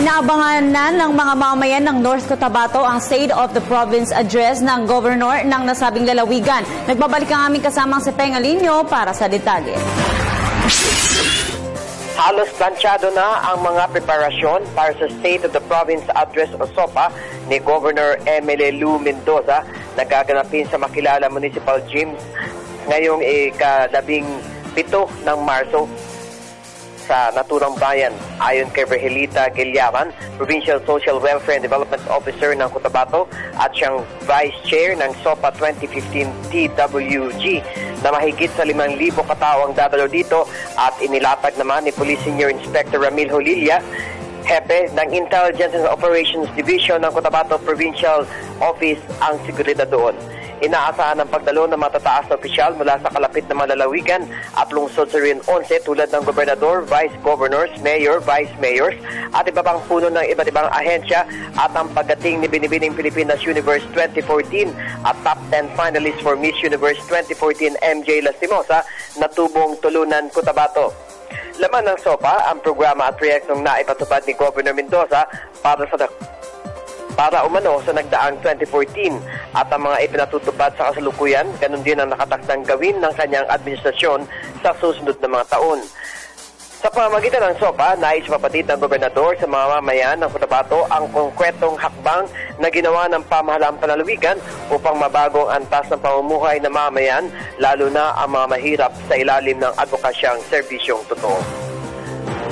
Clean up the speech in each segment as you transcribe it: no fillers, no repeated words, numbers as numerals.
Inaabangan na ng mga mamamayan ng North Cotabato ang State of the Province Address ng Governor ng nasabing lalawigan. Nagbabalik ang aming kasamang si Peng Alinio para sa detalye. Halos planchado na ang mga preparasyon para sa State of the Province Address o SOPA ni Governor Emily Lou Mendoza na gaganapin sa Makilala Municipal Gym ngayong ika-17 ng Marso sa naturang bayan. Ayon kay Virgelita Gilyaman, Provincial Social Welfare and Development Officer ng Cotabato at siyang Vice Chair ng SOPA 2015 TWG, na mahigit sa 5,000 katao ang dadalo dito at inilatag naman ni Police Senior Inspector Ramil Holilla, Hepe ng Intelligence and Operations Division ng Cotabato Provincial Office ang seguridad doon. Inaasahan ang pagdalo ng matataas na opisyal mula sa kalapit na mga lalawigan at lungsod sa Region 11 tulad ng gobernador, vice governors, mayor, vice mayors at iba pang puno ng iba't ibang ahensya at ang pagdating ni Binibining Pilipinas Universe 2014 at top 10 finalists for Miss Universe 2014 MJ Lastimosa na tubong Tulunan, Cotabato. Laman ng SOPA ang programa at proyektong naipatupad ni Governor Mendoza para umano sa nagdaang 2014 at ang mga ipinatutupad sa kasalukuyan, ganun din ang nakatakdang gawin ng kanyang administrasyon sa susunod na mga taon. Sa pamamagitan ng SOPA, nais mapatid ng gobernador sa mga mamayan ng Cotabato ang konkretong hakbang na ginawa ng pamahalaang panlalawigan upang mabago ang antas ng pamumuhay ng mamayan, lalo na ang mga mahirap sa ilalim ng advokasyang serbisyong totoo.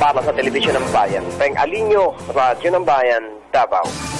Para sa Telebisyon ng Bayan, Peng Alinio, Radyo ng Bayan, Davao.